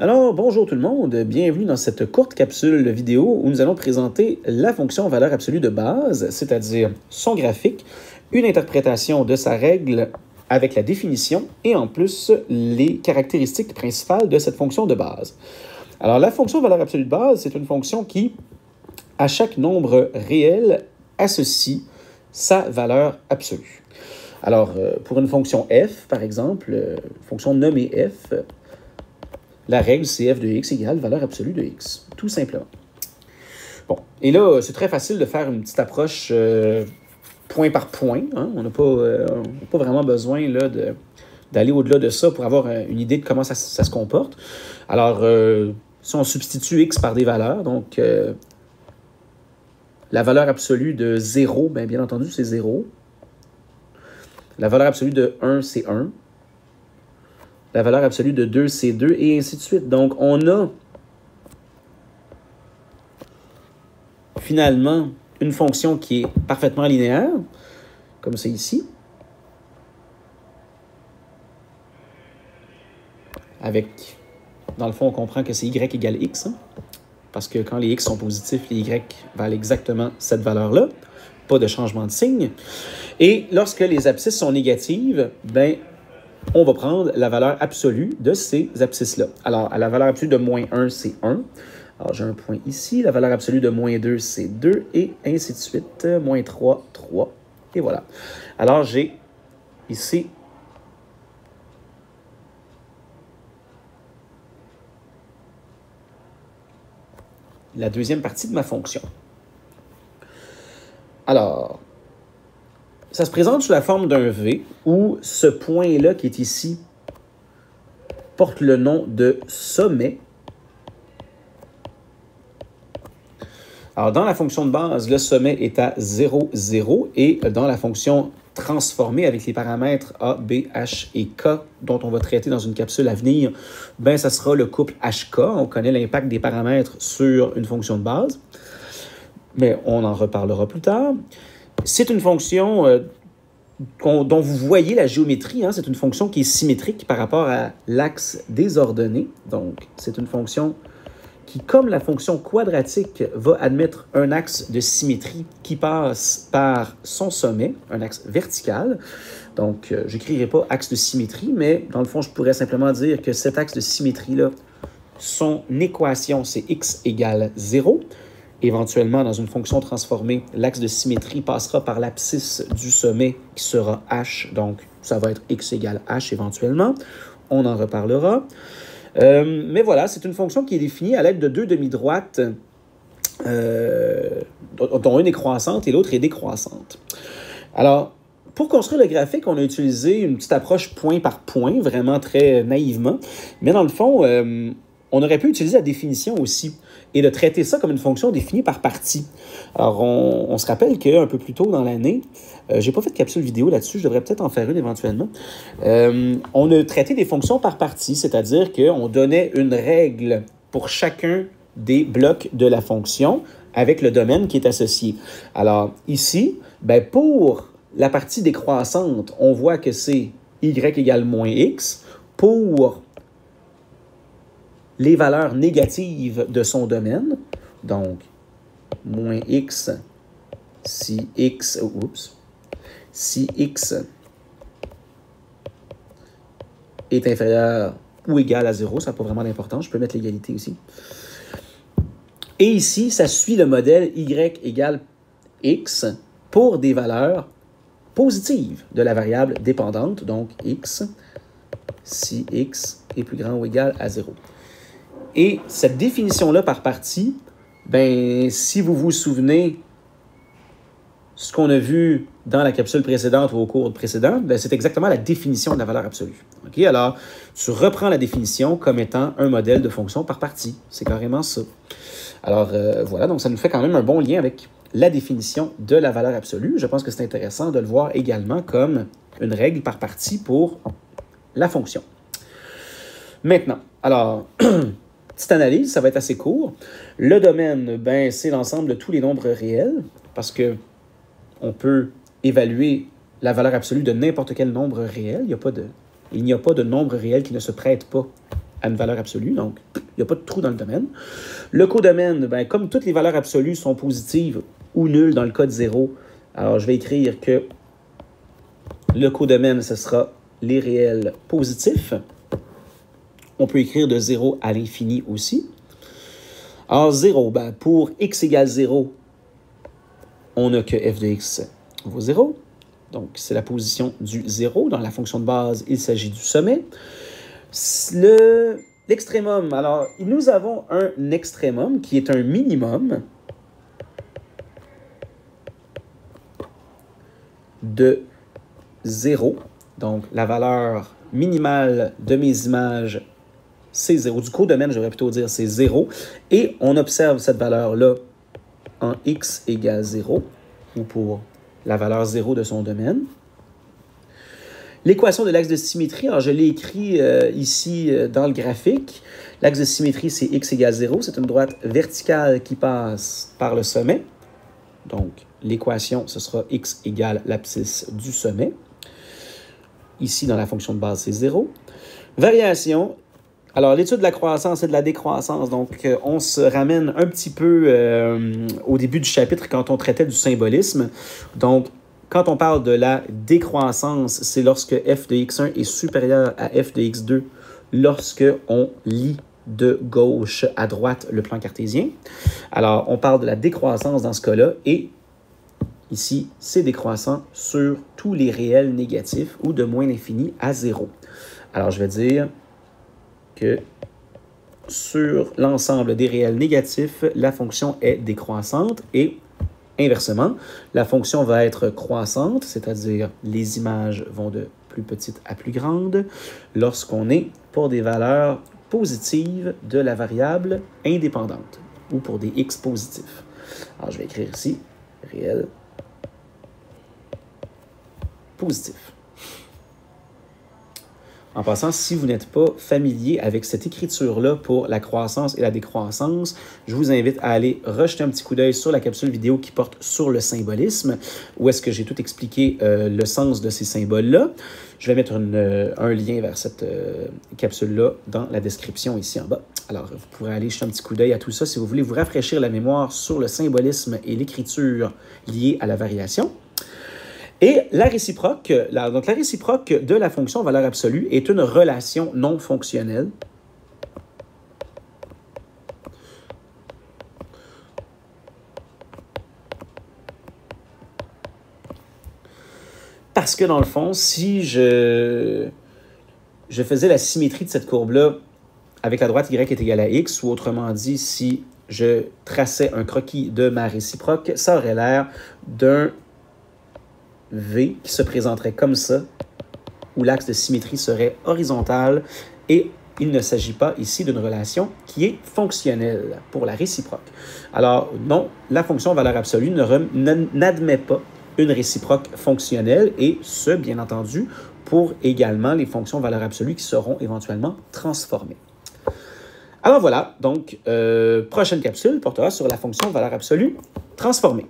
Alors, bonjour tout le monde, bienvenue dans cette courte capsule vidéo où nous allons présenter la fonction valeur absolue de base, c'est-à-dire son graphique, une interprétation de sa règle avec la définition et en plus les caractéristiques principales de cette fonction de base. Alors, la fonction valeur absolue de base, c'est une fonction qui, à chaque nombre réel, associe sa valeur absolue. Alors, pour une fonction f, par exemple, fonction nommée f, la règle, c'est f de x égale valeur absolue de x, tout simplement. Bon, et là, c'est très facile de faire une petite approche point par point. Hein? On n'a pas vraiment besoin là, d'aller au-delà de ça pour avoir une idée de comment ça se comporte. Alors, si on substitue x par des valeurs, donc la valeur absolue de 0, bien entendu, c'est 0. La valeur absolue de 1, c'est 1. La valeur absolue de 2, c'est 2, et ainsi de suite. Donc, on a finalement une fonction qui est parfaitement linéaire, comme c'est ici, avec, dans le fond, on comprend que c'est y égale x, hein, parce que quand les x sont positifs, les y valent exactement cette valeur-là, pas de changement de signe. Et lorsque les abscisses sont négatives, on va prendre la valeur absolue de ces abscisses-là. Alors, à la valeur absolue de moins 1, c'est 1. Alors, j'ai un point ici. La valeur absolue de moins 2, c'est 2, et ainsi de suite. Moins 3, 3. Et voilà. Alors, j'ai ici la deuxième partie de ma fonction. Alors, ça se présente sous la forme d'un V, où ce point-là qui est ici porte le nom de sommet. Alors, dans la fonction de base, le sommet est à 0, 0, et dans la fonction transformée avec les paramètres A, B, H et K, dont on va traiter dans une capsule à venir, ça sera le couple HK. On connaît l'impact des paramètres sur une fonction de base, mais on en reparlera plus tard. C'est une fonction dont vous voyez la géométrie, hein, c'est une fonction qui est symétrique par rapport à l'axe des ordonnées. Donc, c'est une fonction qui, comme la fonction quadratique, va admettre un axe de symétrie qui passe par son sommet, un axe vertical. Donc, je n'écrirai pas axe de symétrie, mais dans le fond, je pourrais simplement dire que cet axe de symétrie-là, son équation, c'est x égale 0. Éventuellement, dans une fonction transformée, l'axe de symétrie passera par l'abscisse du sommet qui sera h, donc ça va être x égale h éventuellement. On en reparlera. Mais voilà, c'est une fonction qui est définie à l'aide de deux demi-droites, dont une est croissante et l'autre est décroissante. Alors, pour construire le graphique, on a utilisé une petite approche point par point, vraiment très naïvement. Mais dans le fond, on aurait pu utiliser la définition aussi et de traiter ça comme une fonction définie par partie. Alors, on se rappelle qu'un peu plus tôt dans l'année, j'ai pas fait de capsule vidéo là-dessus, je devrais peut-être en faire une éventuellement. On a traité des fonctions par partie, c'est-à-dire qu'on donnait une règle pour chacun des blocs de la fonction avec le domaine qui est associé. Alors, ici, pour la partie décroissante, on voit que c'est y égale moins x. Pour les valeurs négatives de son domaine, donc moins x si x est inférieur ou égal à 0, ça n'a pas vraiment d'importance, je peux mettre l'égalité aussi. Et ici, ça suit le modèle y égale x pour des valeurs positives de la variable dépendante, donc x si x est plus grand ou égal à 0. Et cette définition-là par partie, si vous vous souvenez ce qu'on a vu dans la capsule précédente ou au cours précédent, c'est exactement la définition de la valeur absolue. Okay? Alors, tu reprends la définition comme étant un modèle de fonction par partie. C'est carrément ça. Alors, voilà, donc ça nous fait quand même un bon lien avec la définition de la valeur absolue. Je pense que c'est intéressant de le voir également comme une règle par partie pour la fonction. Maintenant, alors, petite analyse, ça va être assez court. Le domaine, c'est l'ensemble de tous les nombres réels, parce que on peut évaluer la valeur absolue de n'importe quel nombre réel. Il n'y a pas de nombre réel qui ne se prête pas à une valeur absolue, donc il n'y a pas de trou dans le domaine. Le codomaine, ben, comme toutes les valeurs absolues sont positives ou nulles dans le cas de 0, alors je vais écrire que le codomaine, ce sera les réels positifs. On peut écrire de 0 à l'infini aussi. Alors 0, ben, pour x égale 0, on n'a que f de x vaut 0. Donc, c'est la position du 0. Dans la fonction de base, il s'agit du sommet. L'extrémum, alors, nous avons un extrémum qui est un minimum de 0. Donc, la valeur minimale de mes images, c'est 0. Du codomaine, je devrais plutôt dire c'est 0. Et on observe cette valeur-là en x égale 0, ou pour la valeur 0 de son domaine. L'équation de l'axe de symétrie, alors je l'ai écrit ici dans le graphique. L'axe de symétrie, c'est x égale 0. C'est une droite verticale qui passe par le sommet. Donc, l'équation, ce sera x égale l'abscisse du sommet. Ici, dans la fonction de base, c'est 0. Variation. Alors, l'étude de la croissance et de la décroissance, donc on se ramène un petit peu au début du chapitre quand on traitait du symbolisme. Donc, quand on parle de la décroissance, c'est lorsque f de x1 est supérieur à f de x2 lorsque on lit de gauche à droite le plan cartésien. Alors, on parle de la décroissance dans ce cas-là et ici, c'est décroissant sur tous les réels négatifs ou de moins l'infini à 0. Alors, je vais dire que sur l'ensemble des réels négatifs, la fonction est décroissante et inversement, la fonction va être croissante, c'est-à-dire les images vont de plus petite à plus grande lorsqu'on est pour des valeurs positives de la variable indépendante ou pour des x positifs. Alors, je vais écrire ici réel positif. En passant, si vous n'êtes pas familier avec cette écriture-là pour la croissance et la décroissance, je vous invite à aller rejeter un petit coup d'œil sur la capsule vidéo qui porte sur le symbolisme, où est-ce que j'ai tout expliqué le sens de ces symboles-là. Je vais mettre un lien vers cette capsule-là dans la description ici en bas. Alors, vous pourrez aller jeter un petit coup d'œil à tout ça si vous voulez vous rafraîchir la mémoire sur le symbolisme et l'écriture liée à la variation. Et la réciproque, donc la réciproque de la fonction valeur absolue est une relation non fonctionnelle. Parce que dans le fond, si je faisais la symétrie de cette courbe-là avec la droite y est égale à x, ou autrement dit, si je traçais un croquis de ma réciproque, ça aurait l'air d'un V qui se présenterait comme ça, où l'axe de symétrie serait horizontal et il ne s'agit pas ici d'une relation qui est fonctionnelle pour la réciproque. Alors non, la fonction valeur absolue n'admet pas une réciproque fonctionnelle et ce, bien entendu, pour également les fonctions valeur absolue qui seront éventuellement transformées. Alors voilà, donc prochaine capsule portera sur la fonction valeur absolue transformée.